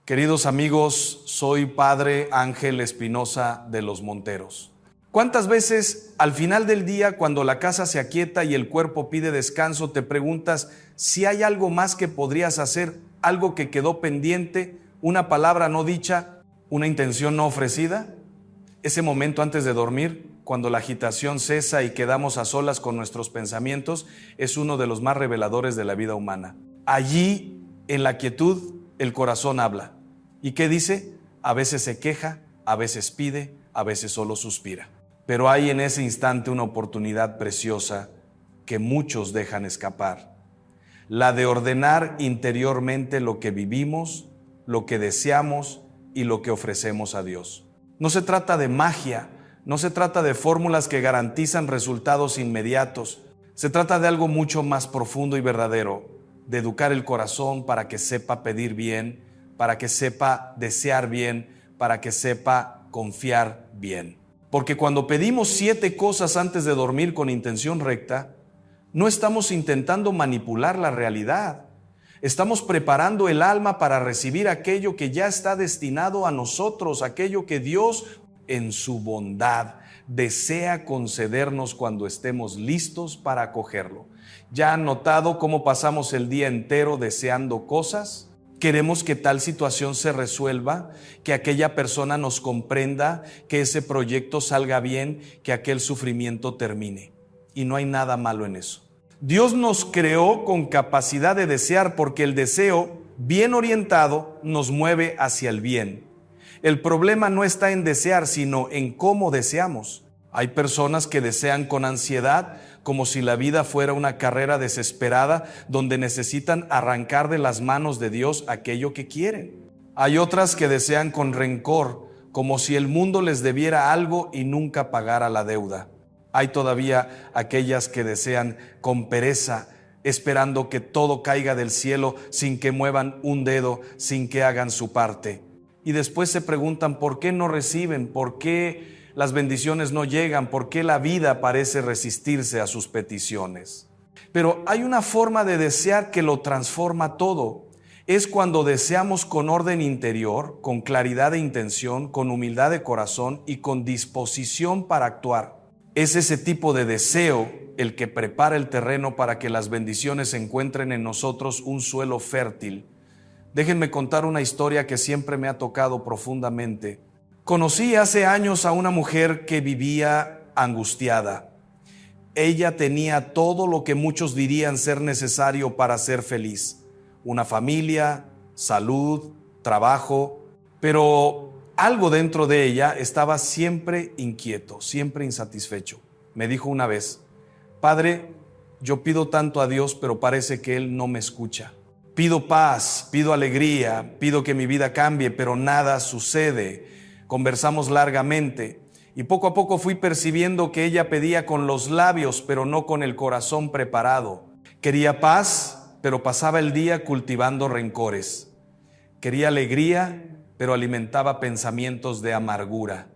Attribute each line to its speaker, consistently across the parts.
Speaker 1: Queridos amigos, soy Padre Ángel Espinosa de los Monteros. ¿Cuántas veces al final del día, cuando la casa se aquieta y el cuerpo pide descanso, te preguntas si hay algo más que podrías hacer, algo que quedó pendiente, una palabra no dicha, una intención no ofrecida? Ese momento antes de dormir, cuando la agitación cesa y quedamos a solas con nuestros pensamientos, es uno de los más reveladores de la vida humana. Allí, en la quietud, el corazón habla. ¿Y qué dice? A veces se queja, a veces pide, a veces solo suspira. Pero hay en ese instante una oportunidad preciosa que muchos dejan escapar. La de ordenar interiormente lo que vivimos, lo que deseamos y lo que ofrecemos a Dios. No se trata de magia, no se trata de fórmulas que garantizan resultados inmediatos. Se trata de algo mucho más profundo y verdadero, de educar el corazón para que sepa pedir bien, para que sepa desear bien, para que sepa confiar bien. Porque cuando pedimos 7 cosas antes de dormir con intención recta, no estamos intentando manipular la realidad. Estamos preparando el alma para recibir aquello que ya está destinado a nosotros, aquello que Dios, en su bondad, desea concedernos cuando estemos listos para acogerlo. ¿Ya han notado cómo pasamos el día entero deseando cosas? Queremos que tal situación se resuelva, que aquella persona nos comprenda, que ese proyecto salga bien, que aquel sufrimiento termine. Y no hay nada malo en eso. Dios nos creó con capacidad de desear porque el deseo, bien orientado, nos mueve hacia el bien. El problema no está en desear, sino en cómo deseamos. Hay personas que desean con ansiedad, como si la vida fuera una carrera desesperada donde necesitan arrancar de las manos de Dios aquello que quieren. Hay otras que desean con rencor, como si el mundo les debiera algo y nunca pagara la deuda. Hay todavía aquellas que desean con pereza, esperando que todo caiga del cielo sin que muevan un dedo, sin que hagan su parte. Y después se preguntan por qué no reciben, por qué las bendiciones no llegan, por qué la vida parece resistirse a sus peticiones. Pero hay una forma de desear que lo transforma todo. Es cuando deseamos con orden interior, con claridad de intención, con humildad de corazón y con disposición para actuar. Es ese tipo de deseo el que prepara el terreno para que las bendiciones encuentren en nosotros un suelo fértil. Déjenme contar una historia que siempre me ha tocado profundamente. Conocí hace años a una mujer que vivía angustiada. Ella tenía todo lo que muchos dirían ser necesario para ser feliz. Una familia, salud, trabajo, pero algo dentro de ella estaba siempre inquieto, siempre insatisfecho. Me dijo una vez: Padre, yo pido tanto a Dios, pero parece que Él no me escucha. Pido paz, pido alegría, pido que mi vida cambie, pero nada sucede. Conversamos largamente y poco a poco fui percibiendo que ella pedía con los labios, pero no con el corazón preparado. Quería paz, pero pasaba el día cultivando rencores. Quería alegría, pero alimentaba pensamientos de amargura.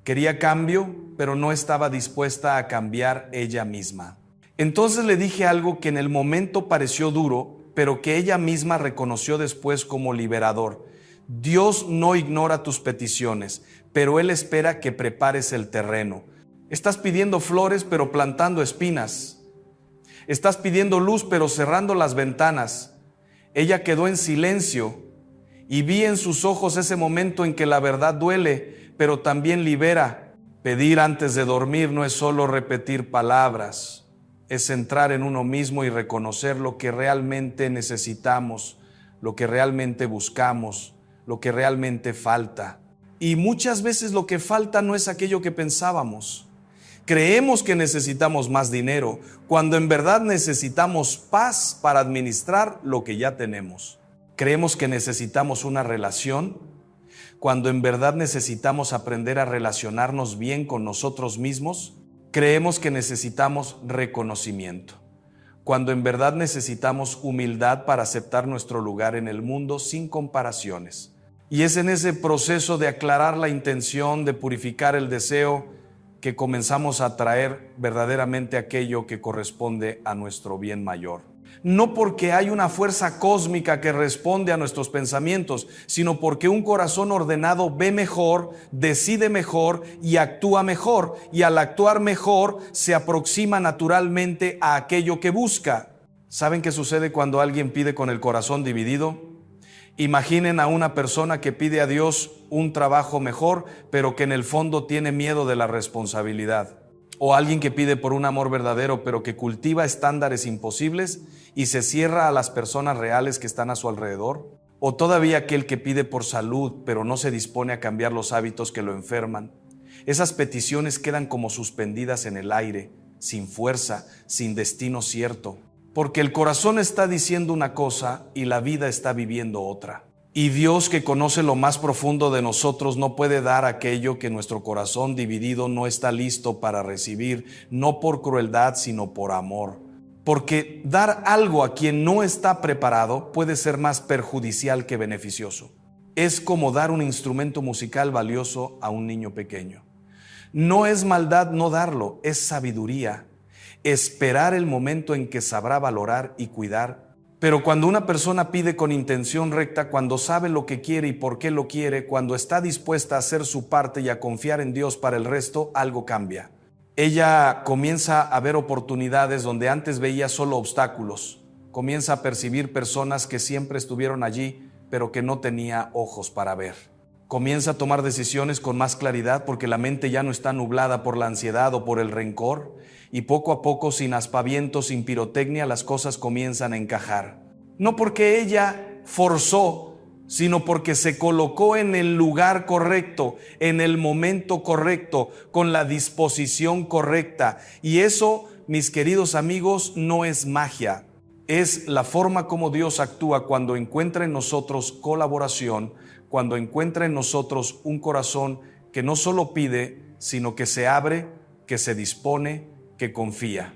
Speaker 1: Quería cambio, pero no estaba dispuesta a cambiar ella misma. Entonces le dije algo que en el momento pareció duro, pero que ella misma reconoció después como liberador. Dios no ignora tus peticiones, pero Él espera que prepares el terreno. Estás pidiendo flores, pero plantando espinas. Estás pidiendo luz, pero cerrando las ventanas. Ella quedó en silencio y vi en sus ojos ese momento en que la verdad duele, pero también libera. Pedir antes de dormir no es solo repetir palabras, es entrar en uno mismo y reconocer lo que realmente necesitamos, lo que realmente buscamos, lo que realmente falta. Y muchas veces lo que falta no es aquello que pensábamos. Creemos que necesitamos más dinero, cuando en verdad necesitamos paz para administrar lo que ya tenemos. Creemos que necesitamos una relación, cuando en verdad necesitamos aprender a relacionarnos bien con nosotros mismos. Creemos que necesitamos reconocimiento, cuando en verdad necesitamos humildad para aceptar nuestro lugar en el mundo sin comparaciones. Y es en ese proceso de aclarar la intención, de purificar el deseo, que comenzamos a atraer verdaderamente aquello que corresponde a nuestro bien mayor. No porque hay una fuerza cósmica que responde a nuestros pensamientos, sino porque un corazón ordenado ve mejor, decide mejor y actúa mejor. Y al actuar mejor se aproxima naturalmente a aquello que busca. ¿Saben qué sucede cuando alguien pide con el corazón dividido? Imaginen a una persona que pide a Dios un trabajo mejor, pero que en el fondo tiene miedo de la responsabilidad. O alguien que pide por un amor verdadero, pero que cultiva estándares imposibles y se cierra a las personas reales que están a su alrededor. O todavía aquel que pide por salud, pero no se dispone a cambiar los hábitos que lo enferman. Esas peticiones quedan como suspendidas en el aire, sin fuerza, sin destino cierto. Porque el corazón está diciendo una cosa y la vida está viviendo otra. Y Dios, que conoce lo más profundo de nosotros, no puede dar aquello que nuestro corazón dividido no está listo para recibir, no por crueldad, sino por amor. Porque dar algo a quien no está preparado puede ser más perjudicial que beneficioso. Es como dar un instrumento musical valioso a un niño pequeño. No es maldad no darlo, es sabiduría. Esperar el momento en que sabrá valorar y cuidar. Pero cuando una persona pide con intención recta, cuando sabe lo que quiere y por qué lo quiere, cuando está dispuesta a hacer su parte y a confiar en Dios para el resto, algo cambia. Ella comienza a ver oportunidades donde antes veía solo obstáculos. Comienza a percibir personas que siempre estuvieron allí, pero que no tenía ojos para ver. Comienza a tomar decisiones con más claridad porque la mente ya no está nublada por la ansiedad o por el rencor. Y poco a poco, sin aspavientos, sin pirotecnia, las cosas comienzan a encajar. No porque ella forzó, sino porque se colocó en el lugar correcto, en el momento correcto, con la disposición correcta. Y eso, mis queridos amigos, no es magia. Es la forma como Dios actúa cuando encuentra en nosotros colaboración, cuando encuentra en nosotros un corazón que no solo pide, sino que se abre, que se dispone, que confía.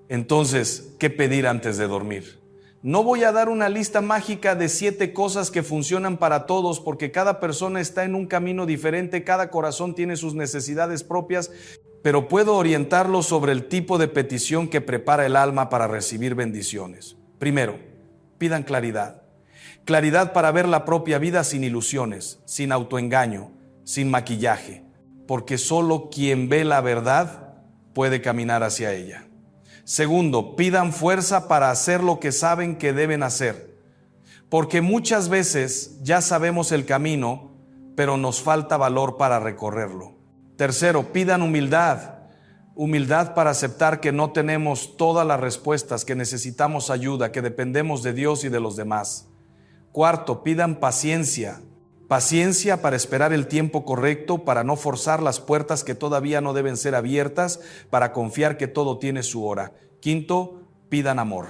Speaker 1: Entonces, ¿qué pedir antes de dormir? No voy a dar una lista mágica de 7 cosas que funcionan para todos, porque cada persona está en un camino diferente, cada corazón tiene sus necesidades propias, pero puedo orientarlos sobre el tipo de petición que prepara el alma para recibir bendiciones. Primero, pidan claridad. Claridad para ver la propia vida sin ilusiones, sin autoengaño, sin maquillaje, porque solo quien ve la verdad puede caminar hacia ella. Segundo, pidan fuerza para hacer lo que saben que deben hacer, porque muchas veces ya sabemos el camino, pero nos falta valor para recorrerlo. Tercero, pidan humildad. Humildad para aceptar que no tenemos todas las respuestas, que necesitamos ayuda, que dependemos de Dios y de los demás. Cuarto, pidan paciencia. Paciencia para esperar el tiempo correcto, para no forzar las puertas que todavía no deben ser abiertas, para confiar que todo tiene su hora. Quinto, pidan amor.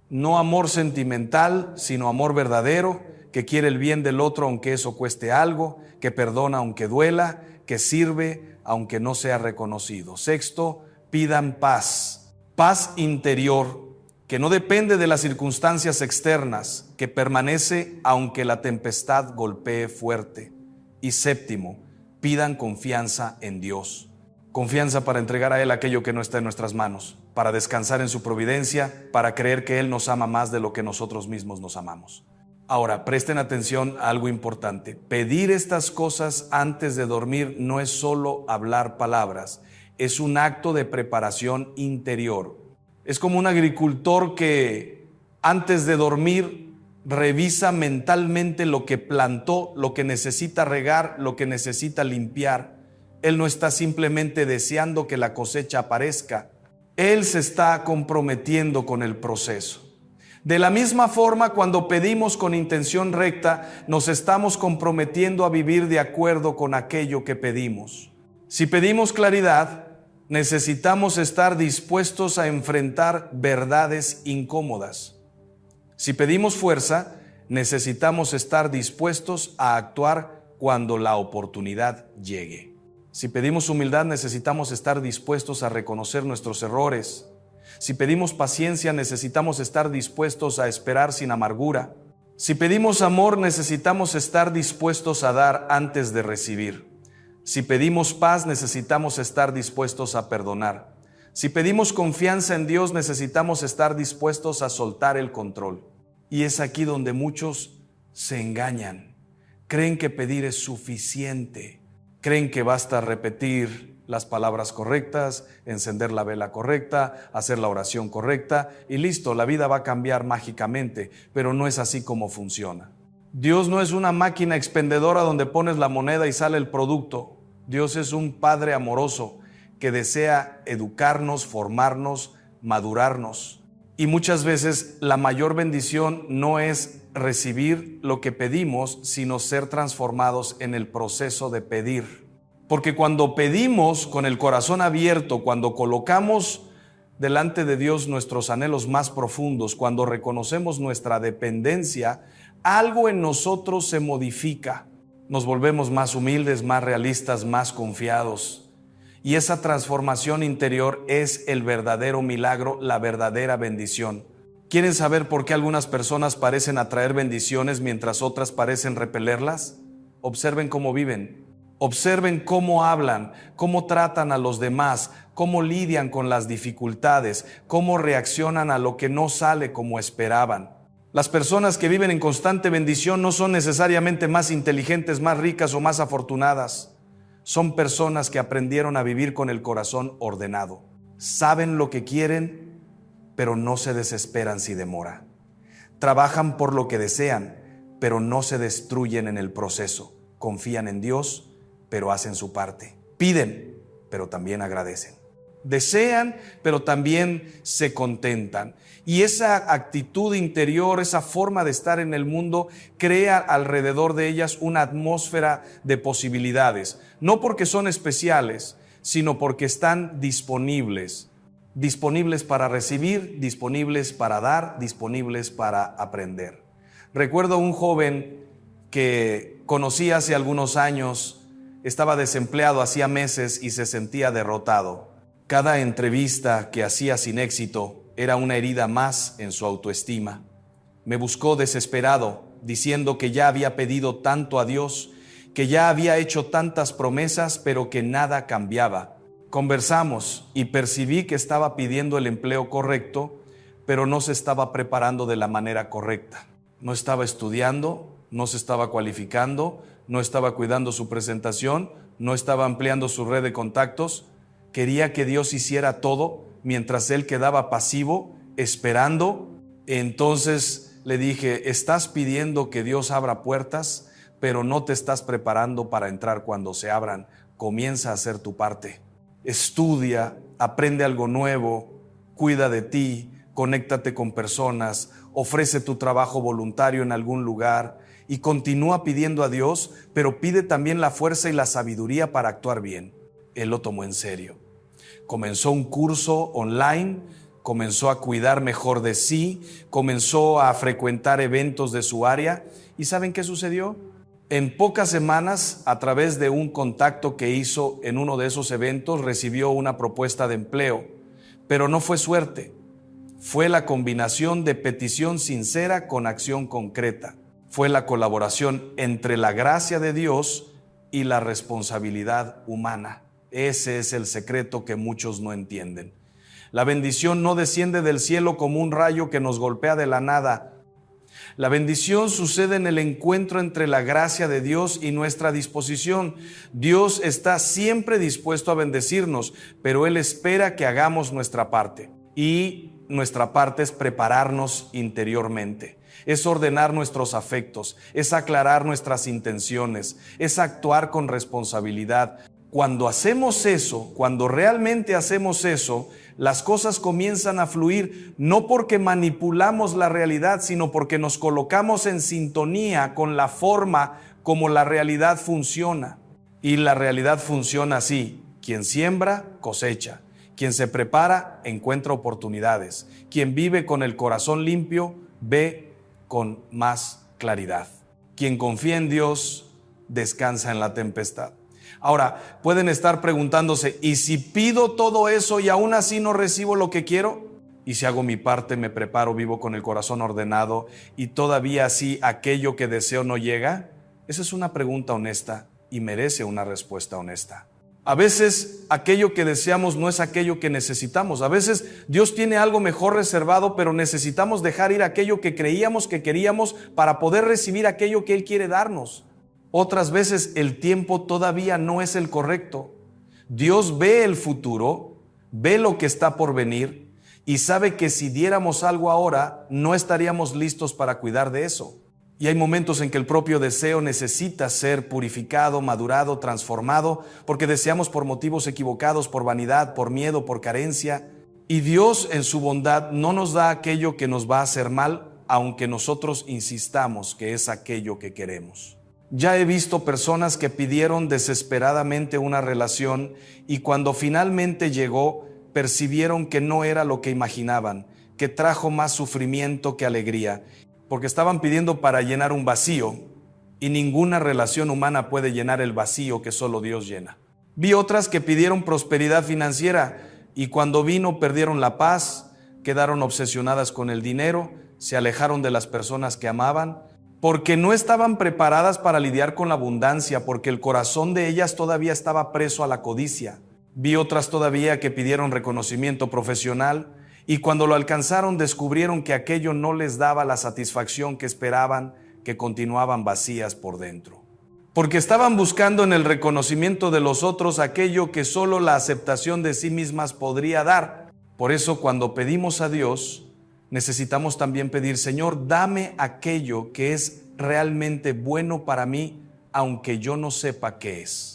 Speaker 1: No amor sentimental, sino amor verdadero, que quiere el bien del otro aunque eso cueste algo, que perdona aunque duela, que sirve aunque no sea reconocido. Sexto, pidan paz. Paz interior, que no depende de las circunstancias externas, que permanece aunque la tempestad golpee fuerte. Y séptimo, pidan confianza en Dios. Confianza para entregar a Él aquello que no está en nuestras manos, para descansar en su providencia, para creer que Él nos ama más de lo que nosotros mismos nos amamos. Ahora, presten atención a algo importante. Pedir estas cosas antes de dormir no es solo hablar palabras, es un acto de preparación interior. Es como un agricultor que antes de dormir revisa mentalmente lo que plantó, lo que necesita regar, lo que necesita limpiar. Él no está simplemente deseando que la cosecha aparezca. Él se está comprometiendo con el proceso. De la misma forma, cuando pedimos con intención recta, nos estamos comprometiendo a vivir de acuerdo con aquello que pedimos. Si pedimos claridad, necesitamos estar dispuestos a enfrentar verdades incómodas. Si pedimos fuerza, necesitamos estar dispuestos a actuar cuando la oportunidad llegue. Si pedimos humildad, necesitamos estar dispuestos a reconocer nuestros errores. Si pedimos paciencia, necesitamos estar dispuestos a esperar sin amargura. Si pedimos amor, necesitamos estar dispuestos a dar antes de recibir. Si pedimos paz, necesitamos estar dispuestos a perdonar. Si pedimos confianza en Dios, necesitamos estar dispuestos a soltar el control. Y es aquí donde muchos se engañan. Creen que pedir es suficiente. Creen que basta repetir las palabras correctas, encender la vela correcta, hacer la oración correcta y listo, la vida va a cambiar mágicamente, pero no es así como funciona. Dios no es una máquina expendedora donde pones la moneda y sale el producto. Dios es un Padre amoroso que desea educarnos, formarnos, madurarnos. Y muchas veces la mayor bendición no es recibir lo que pedimos, sino ser transformados en el proceso de pedir. Porque cuando pedimos con el corazón abierto, cuando colocamos delante de Dios nuestros anhelos más profundos, cuando reconocemos nuestra dependencia, algo en nosotros se modifica. Nos volvemos más humildes, más realistas, más confiados. Y esa transformación interior es el verdadero milagro, la verdadera bendición. ¿Quieren saber por qué algunas personas parecen atraer bendiciones mientras otras parecen repelerlas? Observen cómo viven. Observen cómo hablan, cómo tratan a los demás, cómo lidian con las dificultades, cómo reaccionan a lo que no sale como esperaban. Las personas que viven en constante bendición no son necesariamente más inteligentes, más ricas o más afortunadas. Son personas que aprendieron a vivir con el corazón ordenado. Saben lo que quieren, pero no se desesperan si demora. Trabajan por lo que desean, pero no se destruyen en el proceso. Confían en Dios, pero hacen su parte. Piden, pero también agradecen. Desean, pero también se contentan. Y esa actitud interior, esa forma de estar en el mundo, crea alrededor de ellas una atmósfera de posibilidades. No porque son especiales, sino porque están disponibles. Disponibles para recibir, disponibles para dar, disponibles para aprender. Recuerdo a un joven que conocí hace algunos años. Estaba desempleado hacía meses y se sentía derrotado. Cada entrevista que hacía sin éxito era una herida más en su autoestima. Me buscó desesperado, diciendo que ya había pedido tanto a Dios, que ya había hecho tantas promesas, pero que nada cambiaba. Conversamos y percibí que estaba pidiendo el empleo correcto, pero no se estaba preparando de la manera correcta. No estaba estudiando, no se estaba cualificando, no estaba cuidando su presentación, no estaba ampliando su red de contactos. Quería que Dios hiciera todo mientras él quedaba pasivo, esperando. Entonces le dije, estás pidiendo que Dios abra puertas, pero no te estás preparando para entrar cuando se abran. Comienza a hacer tu parte. Estudia, aprende algo nuevo, cuida de ti, conéctate con personas, ofrece tu trabajo voluntario en algún lugar y continúa pidiendo a Dios, pero pide también la fuerza y la sabiduría para actuar bien. Él lo tomó en serio. Comenzó un curso online, comenzó a cuidar mejor de sí, comenzó a frecuentar eventos de su área. ¿Y saben qué sucedió? En pocas semanas, a través de un contacto que hizo en uno de esos eventos, recibió una propuesta de empleo. Pero no fue suerte, fue la combinación de petición sincera con acción concreta. Fue la colaboración entre la gracia de Dios y la responsabilidad humana. Ese es el secreto que muchos no entienden. La bendición no desciende del cielo como un rayo que nos golpea de la nada. La bendición sucede en el encuentro entre la gracia de Dios y nuestra disposición. Dios está siempre dispuesto a bendecirnos, pero Él espera que hagamos nuestra parte. Y nuestra parte es prepararnos interiormente. Es ordenar nuestros afectos, es aclarar nuestras intenciones, es actuar con responsabilidad. Cuando hacemos eso, cuando realmente hacemos eso, las cosas comienzan a fluir, no porque manipulamos la realidad, sino porque nos colocamos en sintonía con la forma como la realidad funciona. Y la realidad funciona así: quien siembra, cosecha. Quien se prepara, encuentra oportunidades. Quien vive con el corazón limpio, ve con más claridad. Quien confía en Dios, descansa en la tempestad. Ahora, pueden estar preguntándose, ¿y si pido todo eso y aún así no recibo lo que quiero? ¿Y si hago mi parte, me preparo, vivo con el corazón ordenado y todavía así aquello que deseo no llega? Esa es una pregunta honesta y merece una respuesta honesta. A veces aquello que deseamos no es aquello que necesitamos. A veces Dios tiene algo mejor reservado, pero necesitamos dejar ir aquello que creíamos que queríamos para poder recibir aquello que Él quiere darnos. Otras veces el tiempo todavía no es el correcto. Dios ve el futuro, ve lo que está por venir y sabe que si diéramos algo ahora, no estaríamos listos para cuidar de eso. Y hay momentos en que el propio deseo necesita ser purificado, madurado, transformado, porque deseamos por motivos equivocados, por vanidad, por miedo, por carencia. Y Dios en su bondad no nos da aquello que nos va a hacer mal, aunque nosotros insistamos que es aquello que queremos. Ya he visto personas que pidieron desesperadamente una relación y cuando finalmente llegó, percibieron que no era lo que imaginaban, que trajo más sufrimiento que alegría, porque estaban pidiendo para llenar un vacío y ninguna relación humana puede llenar el vacío que solo Dios llena. Vi otras que pidieron prosperidad financiera y cuando vino perdieron la paz, quedaron obsesionadas con el dinero, se alejaron de las personas que amaban, porque no estaban preparadas para lidiar con la abundancia, porque el corazón de ellas todavía estaba preso a la codicia. Vi otras todavía que pidieron reconocimiento profesional y cuando lo alcanzaron descubrieron que aquello no les daba la satisfacción que esperaban, que continuaban vacías por dentro. Porque estaban buscando en el reconocimiento de los otros aquello que solo la aceptación de sí mismas podría dar. Por eso cuando pedimos a Dios, necesitamos también pedir, Señor, dame aquello que es realmente bueno para mí, aunque yo no sepa qué es.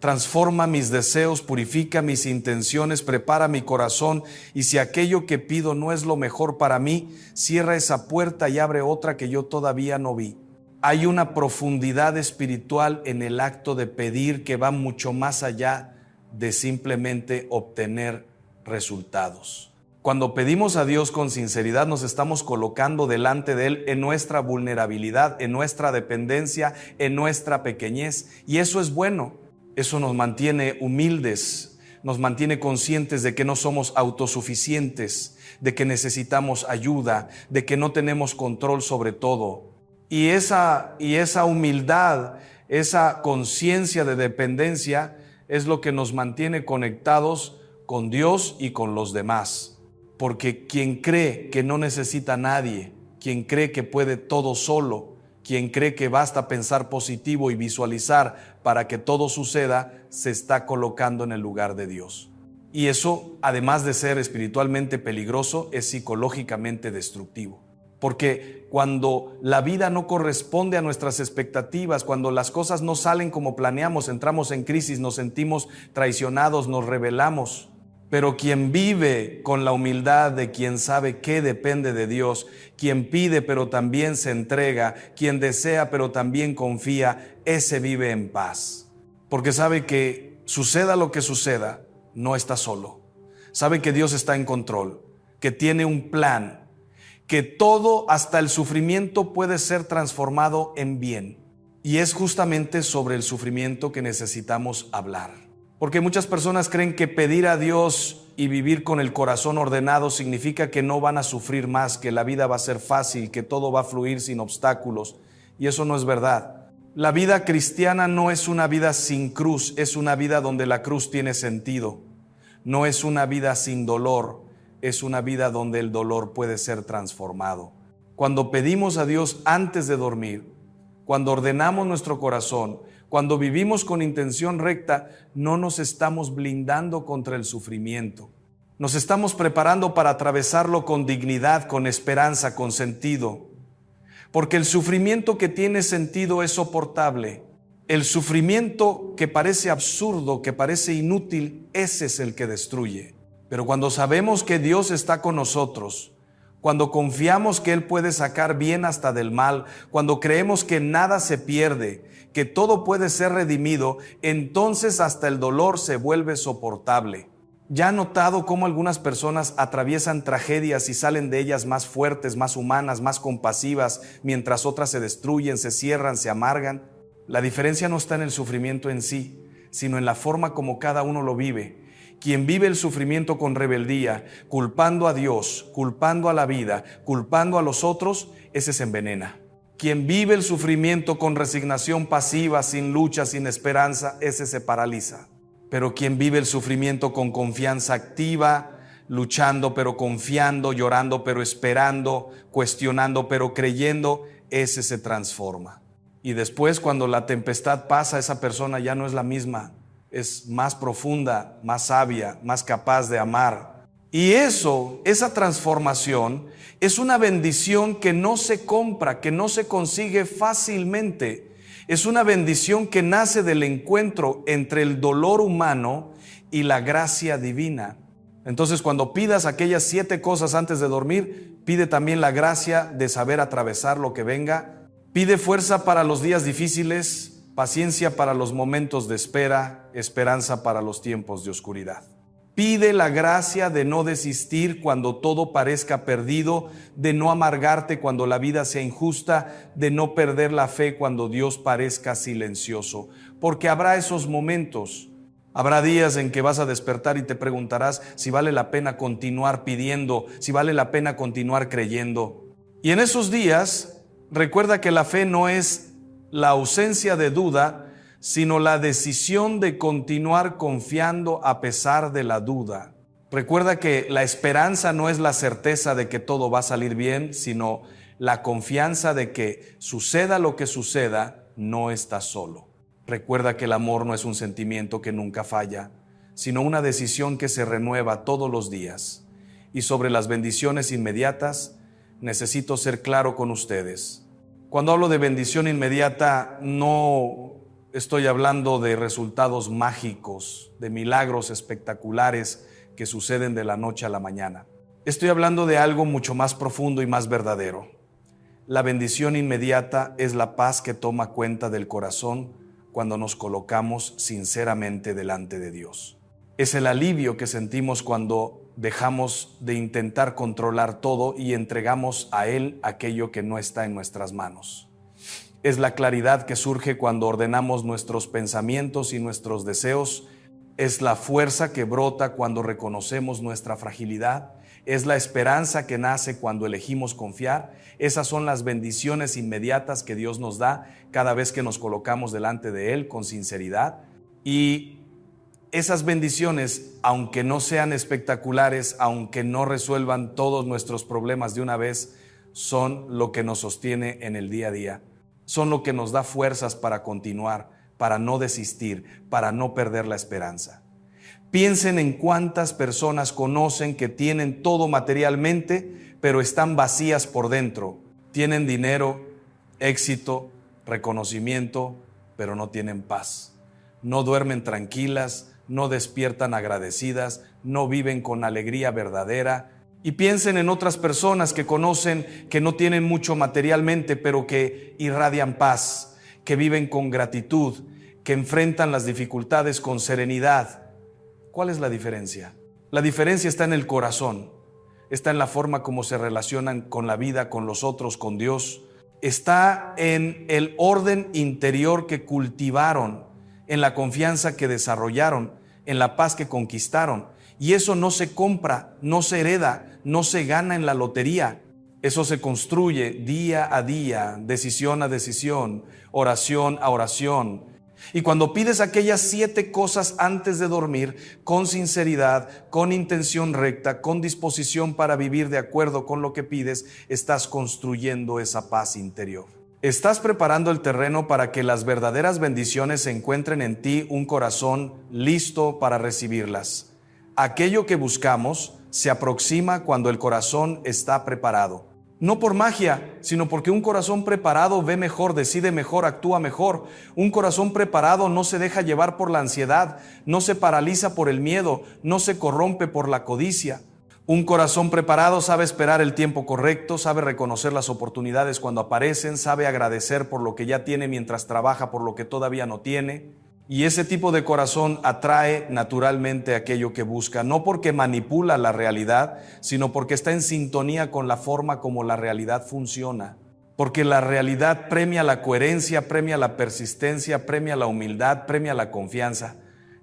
Speaker 1: Transforma mis deseos, purifica mis intenciones, prepara mi corazón y si aquello que pido no es lo mejor para mí, cierra esa puerta y abre otra que yo todavía no vi. Hay una profundidad espiritual en el acto de pedir que va mucho más allá de simplemente obtener resultados. Cuando pedimos a Dios con sinceridad, nos estamos colocando delante de Él en nuestra vulnerabilidad, en nuestra dependencia, en nuestra pequeñez y eso es bueno. Eso nos mantiene humildes, nos mantiene conscientes de que no somos autosuficientes, de que necesitamos ayuda, de que no tenemos control sobre todo. Y esa humildad, esa conciencia de dependencia es lo que nos mantiene conectados con Dios y con los demás. Porque quien cree que no necesita a nadie, quien cree que puede todo solo, quien cree que basta pensar positivo y visualizar para que todo suceda, se está colocando en el lugar de Dios. Y eso, además de ser espiritualmente peligroso, es psicológicamente destructivo. Porque cuando la vida no corresponde a nuestras expectativas, cuando las cosas no salen como planeamos, entramos en crisis, nos sentimos traicionados, nos rebelamos. Pero quien vive con la humildad de quien sabe que depende de Dios, quien pide pero también se entrega, quien desea pero también confía, ese vive en paz. Porque sabe que suceda lo que suceda, no está solo. Sabe que Dios está en control, que tiene un plan, que todo, hasta el sufrimiento, puede ser transformado en bien. Y es justamente sobre el sufrimiento que necesitamos hablar. Porque muchas personas creen que pedir a Dios y vivir con el corazón ordenado significa que no van a sufrir más, que la vida va a ser fácil, que todo va a fluir sin obstáculos. Y eso no es verdad. La vida cristiana no es una vida sin cruz, es una vida donde la cruz tiene sentido. No es una vida sin dolor, es una vida donde el dolor puede ser transformado. Cuando pedimos a Dios antes de dormir, cuando ordenamos nuestro corazón, cuando vivimos con intención recta, no nos estamos blindando contra el sufrimiento. Nos estamos preparando para atravesarlo con dignidad, con esperanza, con sentido. Porque el sufrimiento que tiene sentido es soportable. El sufrimiento que parece absurdo, que parece inútil, ese es el que destruye. Pero cuando sabemos que Dios está con nosotros, cuando confiamos que Él puede sacar bien hasta del mal, cuando creemos que nada se pierde, que todo puede ser redimido, entonces hasta el dolor se vuelve soportable. ¿Ya ha notado cómo algunas personas atraviesan tragedias y salen de ellas más fuertes, más humanas, más compasivas, mientras otras se destruyen, se cierran, se amargan? La diferencia no está en el sufrimiento en sí, sino en la forma como cada uno lo vive. Quien vive el sufrimiento con rebeldía, culpando a Dios, culpando a la vida, culpando a los otros, ese se envenena. Quien vive el sufrimiento con resignación pasiva, sin lucha, sin esperanza, ese se paraliza. Pero quien vive el sufrimiento con confianza activa, luchando pero confiando, llorando pero esperando, cuestionando pero creyendo, ese se transforma. Y después, cuando la tempestad pasa, esa persona ya no es la misma, es más profunda, más sabia, más capaz de amar. Y esa transformación es una bendición que no se compra, que no se consigue fácilmente. Es una bendición que nace del encuentro entre el dolor humano y la gracia divina. Entonces, cuando pidas aquellas 7 cosas antes de dormir, pide también la gracia de saber atravesar lo que venga. Pide fuerza para los días difíciles, paciencia para los momentos de espera, esperanza para los tiempos de oscuridad. Pide la gracia de no desistir cuando todo parezca perdido, de no amargarte cuando la vida sea injusta, de no perder la fe cuando Dios parezca silencioso, porque habrá esos momentos. Habrá días en que vas a despertar y te preguntarás si vale la pena continuar pidiendo, si vale la pena continuar creyendo. Y en esos días, recuerda que la fe no es la ausencia de duda, sino la decisión de continuar confiando a pesar de la duda. Recuerda que la esperanza no es la certeza de que todo va a salir bien, sino la confianza de que suceda lo que suceda, no estás solo. Recuerda que el amor no es un sentimiento que nunca falla, sino una decisión que se renueva todos los días. Y sobre las bendiciones inmediatas, necesito ser claro con ustedes. Cuando hablo de bendición inmediata, no estoy hablando de resultados mágicos, de milagros espectaculares que suceden de la noche a la mañana. Estoy hablando de algo mucho más profundo y más verdadero. La bendición inmediata es la paz que toma cuenta del corazón cuando nos colocamos sinceramente delante de Dios. Es el alivio que sentimos cuando dejamos de intentar controlar todo y entregamos a Él aquello que no está en nuestras manos. Es la claridad que surge cuando ordenamos nuestros pensamientos y nuestros deseos. Es la fuerza que brota cuando reconocemos nuestra fragilidad. Es la esperanza que nace cuando elegimos confiar. Esas son las bendiciones inmediatas que Dios nos da cada vez que nos colocamos delante de Él con sinceridad. Y esas bendiciones, aunque no sean espectaculares, aunque no resuelvan todos nuestros problemas de una vez, son lo que nos sostiene en el día a día. Son lo que nos da fuerzas para continuar, para no desistir, para no perder la esperanza. Piensen en cuántas personas conocen que tienen todo materialmente, pero están vacías por dentro. Tienen dinero, éxito, reconocimiento, pero no tienen paz. No duermen tranquilas, no despiertan agradecidas, no viven con alegría verdadera. Y piensen en otras personas que conocen que no tienen mucho materialmente, pero que irradian paz, que viven con gratitud, que enfrentan las dificultades con serenidad. ¿Cuál es la diferencia? La diferencia está en el corazón, está en la forma como se relacionan con la vida, con los otros, con Dios. Está en el orden interior que cultivaron, en la confianza que desarrollaron, en la paz que conquistaron. Y eso no se compra, no se hereda, no se gana en la lotería. Eso se construye día a día, decisión a decisión, oración a oración. Y cuando pides aquellas 7 cosas antes de dormir, con sinceridad, con intención recta, con disposición para vivir de acuerdo con lo que pides, estás construyendo esa paz interior. Estás preparando el terreno para que las verdaderas bendiciones se encuentren en ti, un corazón listo para recibirlas. Aquello que buscamos se aproxima cuando el corazón está preparado. No por magia, sino porque un corazón preparado ve mejor, decide mejor, actúa mejor. Un corazón preparado no se deja llevar por la ansiedad, no se paraliza por el miedo, no se corrompe por la codicia. Un corazón preparado sabe esperar el tiempo correcto, sabe reconocer las oportunidades cuando aparecen, sabe agradecer por lo que ya tiene mientras trabaja por lo que todavía no tiene. Y ese tipo de corazón atrae naturalmente aquello que busca, no porque manipula la realidad, sino porque está en sintonía con la forma como la realidad funciona. Porque la realidad premia la coherencia, premia la persistencia, premia la humildad, premia la confianza.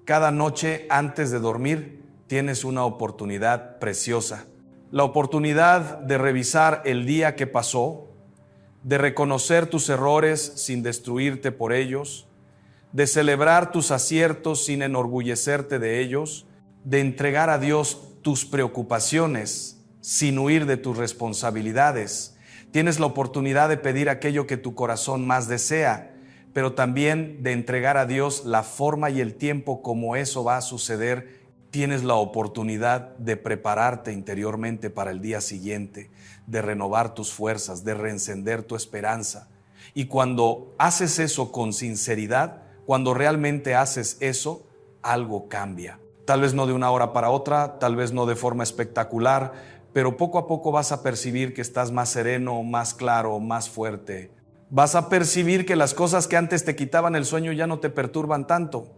Speaker 1: Cada noche antes de dormir tienes una oportunidad preciosa. La oportunidad de revisar el día que pasó, de reconocer tus errores sin destruirte por ellos, de celebrar tus aciertos sin enorgullecerte de ellos, de entregar a Dios tus preocupaciones sin huir de tus responsabilidades. Tienes la oportunidad de pedir aquello que tu corazón más desea, pero también de entregar a Dios la forma y el tiempo como eso va a suceder. Tienes la oportunidad de prepararte interiormente para el día siguiente, de renovar tus fuerzas, de reencender tu esperanza. Y cuando haces eso con sinceridad, cuando realmente haces eso, algo cambia. Tal vez no de una hora para otra, tal vez no de forma espectacular, pero poco a poco vas a percibir que estás más sereno, más claro, más fuerte. Vas a percibir que las cosas que antes te quitaban el sueño ya no te perturban tanto.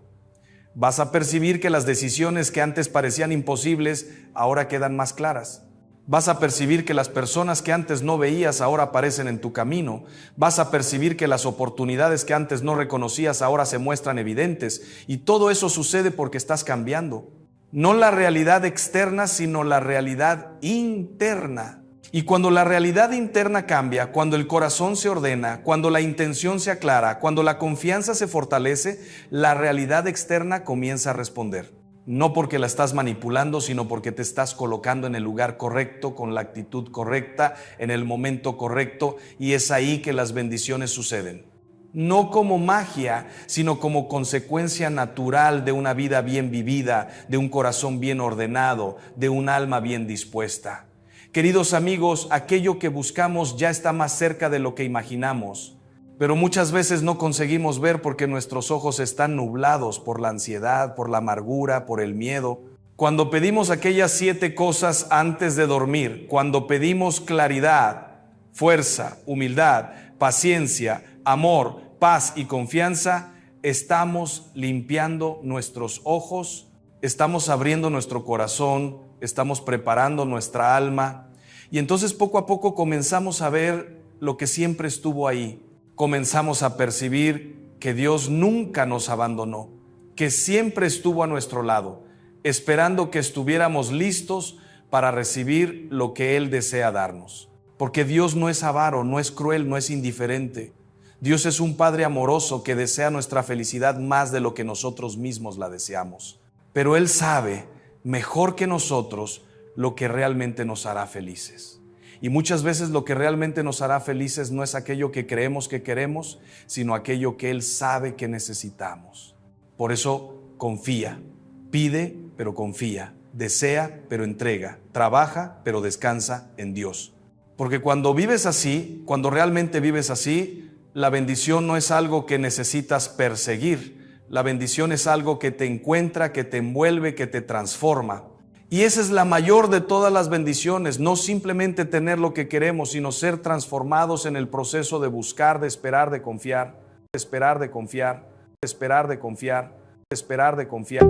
Speaker 1: Vas a percibir que las decisiones que antes parecían imposibles ahora quedan más claras. Vas a percibir que las personas que antes no veías ahora aparecen en tu camino. Vas a percibir que las oportunidades que antes no reconocías ahora se muestran evidentes. Y todo eso sucede porque estás cambiando. No la realidad externa, sino la realidad interna. Y cuando la realidad interna cambia, cuando el corazón se ordena, cuando la intención se aclara, cuando la confianza se fortalece, la realidad externa comienza a responder. No porque la estás manipulando, sino porque te estás colocando en el lugar correcto, con la actitud correcta, en el momento correcto, y es ahí que las bendiciones suceden. No como magia, sino como consecuencia natural de una vida bien vivida, de un corazón bien ordenado, de un alma bien dispuesta. Queridos amigos, aquello que buscamos ya está más cerca de lo que imaginamos, pero muchas veces no conseguimos ver porque nuestros ojos están nublados por la ansiedad, por la amargura, por el miedo. Cuando pedimos aquellas 7 cosas antes de dormir, cuando pedimos claridad, fuerza, humildad, paciencia, amor, paz y confianza, estamos limpiando nuestros ojos, estamos abriendo nuestro corazón, estamos preparando nuestra alma, y entonces poco a poco comenzamos a ver lo que siempre estuvo ahí. Comenzamos a percibir que Dios nunca nos abandonó, que siempre estuvo a nuestro lado, esperando que estuviéramos listos para recibir lo que Él desea darnos. Porque Dios no es avaro, no es cruel, no es indiferente. Dios es un Padre amoroso que desea nuestra felicidad más de lo que nosotros mismos la deseamos. Pero Él sabe mejor que nosotros lo que realmente nos hará felices. Y muchas veces lo que realmente nos hará felices no es aquello que creemos que queremos, sino aquello que Él sabe que necesitamos. Por eso confía, pide pero confía, desea pero entrega, trabaja pero descansa en Dios. Porque cuando vives así, cuando realmente vives así, la bendición no es algo que necesitas perseguir. La bendición es algo que te encuentra, que te envuelve, que te transforma. Y esa es la mayor de todas las bendiciones, no simplemente tener lo que queremos, sino ser transformados en el proceso de buscar, de esperar, de confiar, de esperar, de confiar, de esperar, de confiar, de esperar, de confiar.